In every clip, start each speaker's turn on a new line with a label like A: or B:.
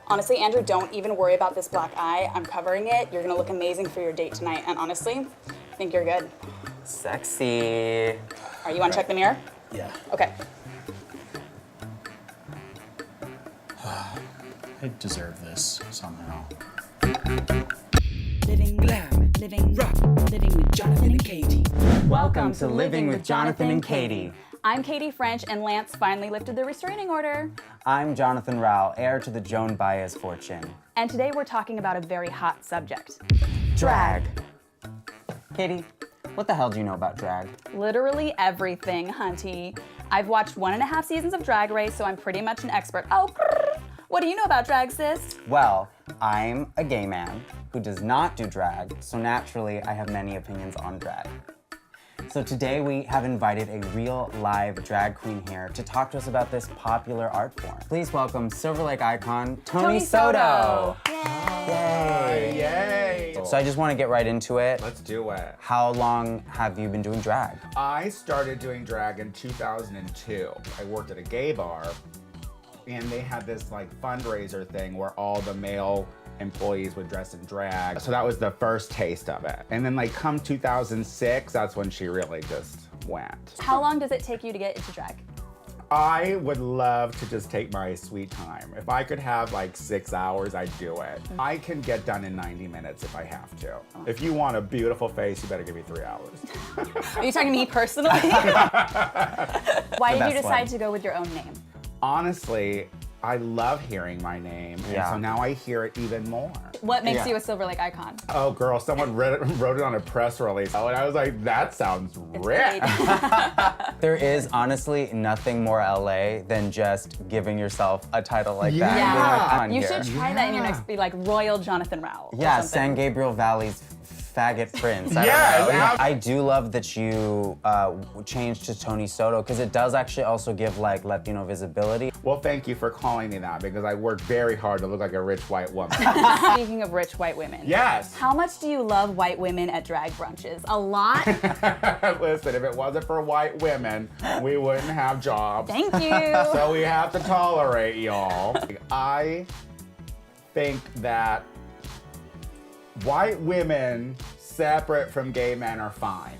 A: Honestly, Andrew, don't even worry about this black eye. I'm covering it. You're gonna look amazing for your date tonight. And honestly, I think you're good.
B: Sexy.
A: All right, you wanna check the mirror?
C: Yeah.
A: Okay.
C: I deserve this somehow.
D: Living glam, living rock, living with Jonathan and Katy.
B: Welcome to Living with Jonathan and Katy.
A: I'm Katy French, and Lance finally lifted the restraining order.
B: I'm Jonathan Rowell, heir to the Joan Baez fortune.
A: And today we're talking about a very hot subject.
B: Drag. Katy, what the hell do you know about drag?
A: Literally everything, hunty. I've watched 1.5 seasons of Drag Race, so I'm pretty much an expert. Oh, what do you know about drag, sis?
B: Well, I'm a gay man who does not do drag, so naturally I have many opinions on drag. So today we have invited a real live drag queen here to talk to us about this popular art form. Please welcome Silver Lake icon, Tony Soto. Yay!
E: Yay!
B: So I just want to get right into it.
E: Let's do it.
B: How long have you been doing drag?
E: I started doing drag in 2002. I worked at a gay bar, and they had this like fundraiser thing where all the male employees would dress in drag. So that was the first taste of it. And then like come 2006, that's when she really just went.
A: How long does it take you to get into drag?
E: I would love to just take my sweet time. If I could have like 6 hours, I'd do it. I can get done in 90 minutes if I have to. If you want a beautiful face, you better give me 3 hours.
A: Are you talking to me personally? Why did you decide to go with your own name?
E: Honestly, I love hearing my name, and so now I hear it even more.
A: What makes you a Silver Lake icon?
E: Oh, girl, someone wrote it on a press release, and I was like, that sounds rich.
B: There is honestly nothing more LA than just giving yourself a title like that.
E: Yeah.
B: And being like, "I'm
A: You
B: here."
A: should try that in your next, be like Royal Jonathan Rowell. or
B: Yeah,
A: something.
B: San Gabriel Valley's faggot prince. I
E: Yes,
B: don't know.
E: ab-
B: I do love that you changed to Tony Soto because it does actually also give like Latino visibility.
E: Well, thank you for calling me that, because I worked very hard to look like a rich white woman.
A: Speaking of rich white women.
E: Yes.
A: How much do you love white women at drag brunches? A lot?
E: Listen, if it wasn't for white women, we wouldn't have jobs.
A: Thank you.
E: So we have to tolerate y'all. I think that white women separate from gay men are fine.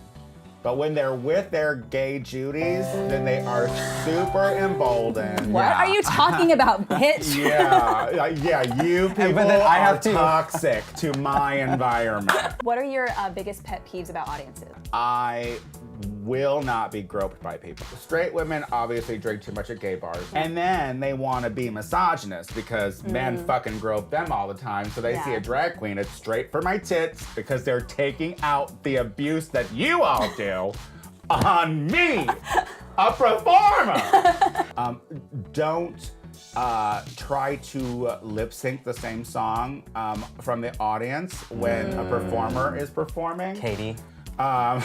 E: But when they're with their gay Judies, then they are super emboldened.
A: What are you talking about, bitch?
E: You people
B: then I have
E: are
B: to-
E: toxic to my environment.
A: What are your biggest pet peeves about audiences?
E: I will not be groped by people. Straight women obviously drink too much at gay bars, and then they want to be misogynist because men fucking grope them all the time. So they see a drag queen, it's straight for my tits because they're taking out the abuse that you all do on me, a performer. Don't try to lip sync the same song from the audience when a performer is performing.
B: Katy,
E: Um,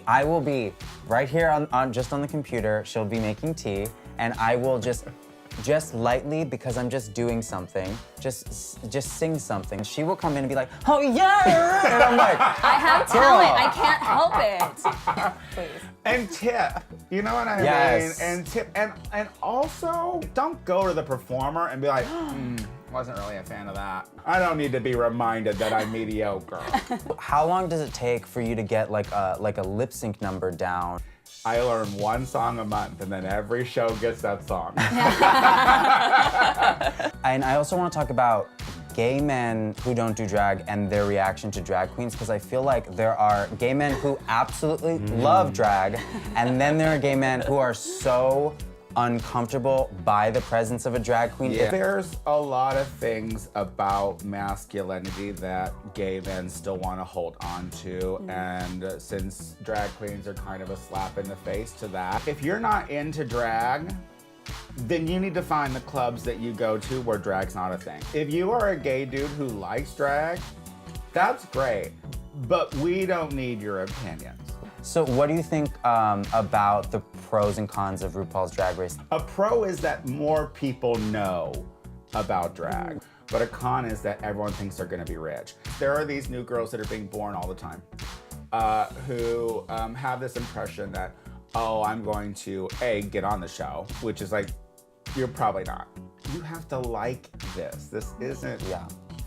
B: I will be right here on just on the computer. She'll be making tea, and I will just lightly, because I'm just doing something, just sing something. She will come in and be like, oh yeah, and I'm like,
A: I have talent. I can't help it. Please.
E: and tip, you know what I
B: Yes.
E: mean? And tip, and also don't go to the performer and be like, wasn't really a fan of that. I don't need to be reminded that I'm mediocre.
B: How long does it take for you to get like a lip sync number down?
E: I learn one song a month, and then every show gets that song.
B: And I also want to talk about gay men who don't do drag and their reaction to drag queens, because I feel like there are gay men who absolutely love drag, and then there are gay men who are so uncomfortable by the presence of a drag queen.
E: Yeah. There's a lot of things about masculinity that gay men still want to hold on to, and since drag queens are kind of a slap in the face to that, if you're not into drag, then you need to find the clubs that you go to where drag's not a thing. If you are a gay dude who likes drag, that's great, but we don't need your opinions.
B: So what do you think about the pros and cons of RuPaul's Drag Race?
E: A pro is that more people know about drag, but a con is that everyone thinks they're gonna be rich. There are these new girls that are being born all the time who have this impression that, oh, I'm going to, A, get on the show, which is like you're probably not. You have to like this. This isn't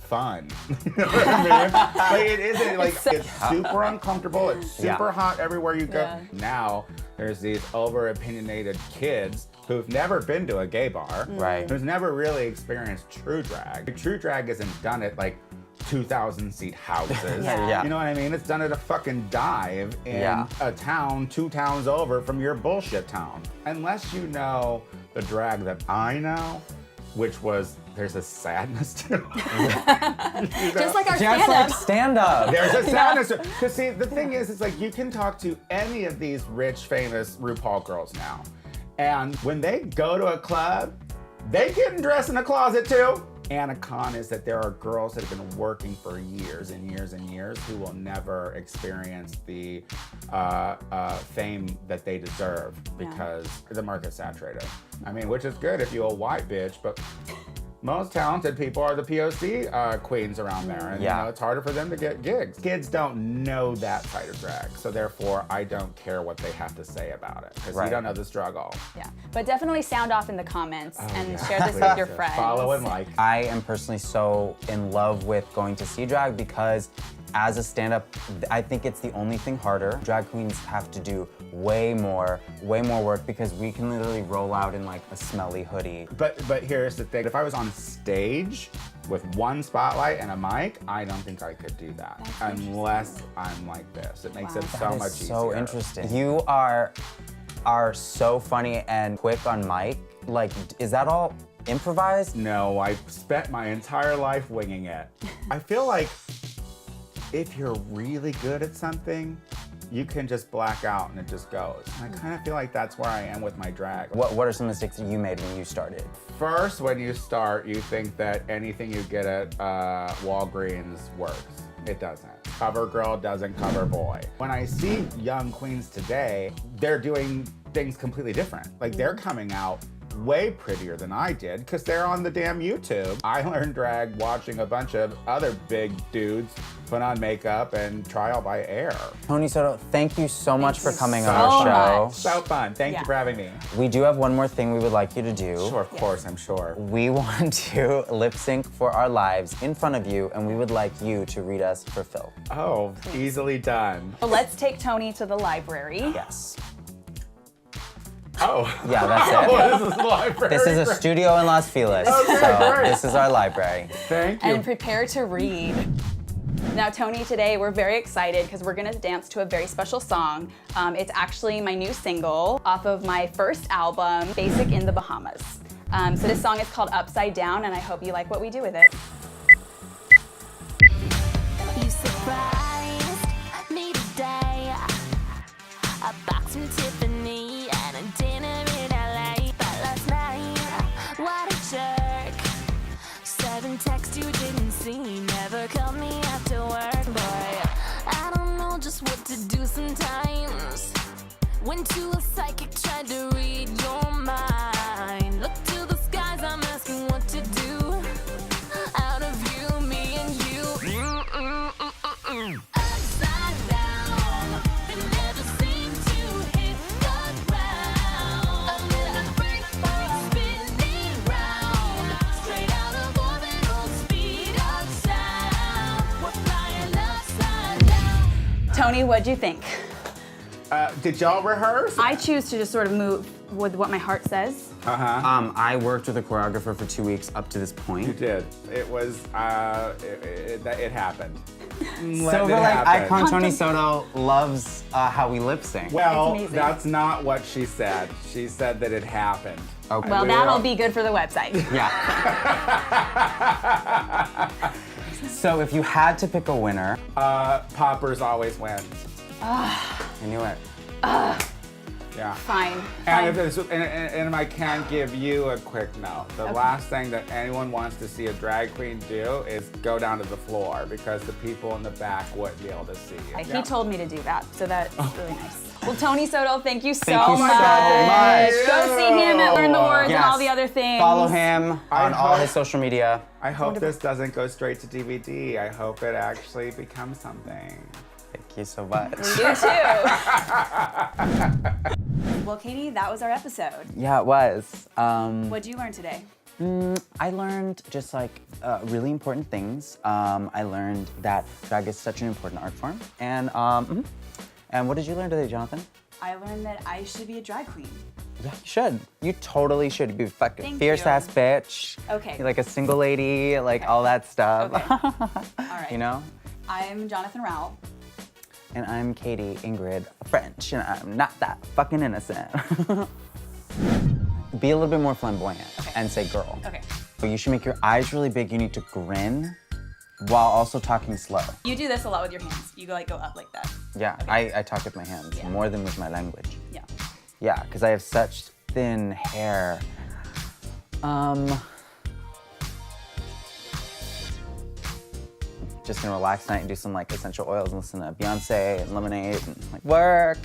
E: fun. You know what I mean? Like, it isn't, like, it's super uncomfortable. It's super hot everywhere you go.
A: Yeah.
E: Now, there's these over-opinionated kids who've never been to a gay bar.
B: Right.
E: Who's never really experienced true drag. True drag isn't done at, like, 2,000-seat houses.
A: Yeah.
E: You know what I mean? It's done at a fucking dive in a town 2 towns over from your bullshit town. Unless you know the drag that I know, which was, there's a sadness to it.
A: Just like our
B: Just
A: stand-up.
B: like stand-up.
E: There's a sadness to it. Because see, the thing is, it's like you can talk to any of these rich, famous RuPaul girls now. And when they go to a club, they get dressed in a closet too. And a con is that there are girls that have been working for years and years and years who will never experience the fame that they deserve because the market's saturated. I mean, which is good if you're a white bitch, but most talented people are the POC queens around there. And you know, it's harder for them to get gigs. Kids don't know that side of drag, so therefore I don't care what they have to say about it, because you don't know the struggle.
A: Yeah, but definitely sound off in the comments and share this with your friends.
E: Follow and like.
B: I am personally so in love with going to see drag because as a stand-up, I think it's the only thing harder. Drag queens have to do way more work because we can literally roll out in like a smelly hoodie.
E: But here's the thing, if I was on stage with one spotlight and a mic, I don't think I could do that unless I'm like this. It makes it so much easier.
B: So interesting. You are so funny and quick on mic. Like, is that all improvised?
E: No, I spent my entire life winging it. I feel like if you're really good at something, you can just black out and it just goes. And I kind of feel like that's where I am with my drag.
B: What are some mistakes that you made when you started?
E: First, when you start, you think that anything you get at Walgreens works. It doesn't. Cover girl doesn't cover boy. When I see young queens today, they're doing things completely different. Like, they're coming out way prettier than I did because they're on the damn YouTube. I learned drag watching a bunch of other big dudes put on makeup and trial by air.
B: Tony Soto, thank you so much for coming on
A: so
B: our show.
A: much.
E: So fun. Thank you for having me.
B: We do have one more thing we would like you to do.
E: Sure, of course, I'm sure.
B: We want to lip sync for our lives in front of you, and we would like you to read us for Phil.
E: Oh, easily done.
A: So let's take Tony to the library.
B: Yes.
E: Oh.
B: Yeah, that's it.
E: Oh, this is the library.
B: This is a studio in Las Feliz, so this is our library.
E: Thank you.
A: And prepare to read. Now, Tony, today we're very excited because we're gonna dance to a very special song. It's actually my new single off of my first album, Basic in the Bahamas. So this song is called Upside Down, and I hope you like what we do with it.
F: You surprised me today. A box from Tiffany and a dinner in LA. But last night, what a jerk. 7 texts you didn't see, never called me after work. Boy, I don't know just what to do sometimes. Went to a psychic, tried to read your mind. Look to the skies, I'm asking what to do. Out of you, me and you. Upside down, it never seemed to hit the ground. A little break, spinning round. Straight out of orbit, on speed of sound. We're flying upside down.
A: Tony, what'd you think?
E: Did y'all rehearse?
A: I choose to just sort of move with what my heart says.
B: I worked with a choreographer for 2 weeks up to this
E: You
B: point.
E: did. It was, it happened.
B: Silver
E: It
B: Lake
E: happened.
B: icon Tony Soto loves how we lip sync.
E: Well,
A: It's amazing.
E: that's not what she said. She said that it happened.
B: Okay.
A: Well,
E: we
A: that'll
E: all-
A: be good for the website.
B: Yeah. So if you had to pick a winner,
E: Poppers always wins.
B: I knew it.
E: Yeah.
A: Fine.
E: And if I can give you a quick note, the last thing that anyone wants to see a drag queen do is go down to the floor, because the people in the back wouldn't be able to see you.
A: He told me to do that, so that's really nice. Well, Tony Soto, thank you so
B: Thank you so
A: much.
B: much.
A: Go see him at Learn the Words and all the other things.
B: Follow him on all
E: hope-
B: his social media.
E: I hope this doesn't go straight to DVD. I hope it actually becomes something.
B: Thank you so much.
A: You too. Well, Katie, that was our episode.
B: Yeah, it was.
A: What'd you learn today?
B: I learned just like really important things. I learned that drag is such an important art form. And what did you learn today, Jonathan?
A: I learned that I should be a drag queen.
B: Yeah, you should. You totally should. Be a fucking
A: Thank
B: fierce
A: you.
B: ass bitch.
A: Okay.
B: You're like a single lady, like
A: Okay.
B: all that stuff.
A: Okay. All right.
B: You know?
A: I'm Jonathan Rowell.
B: And I'm Katy, Ingrid, French, and I'm not that fucking innocent. Be a little bit more flamboyant and say girl.
A: Okay.
B: But you should make your eyes really big. You need to grin while also talking slow.
A: You do this a lot with your hands. You go up like that.
B: Yeah, I talk with my hands
A: Yeah.
B: more than with my language.
A: Yeah.
B: Yeah, because I have such thin hair. Just gonna relax tonight and do some like essential oils and listen to Beyonce and Lemonade and like work.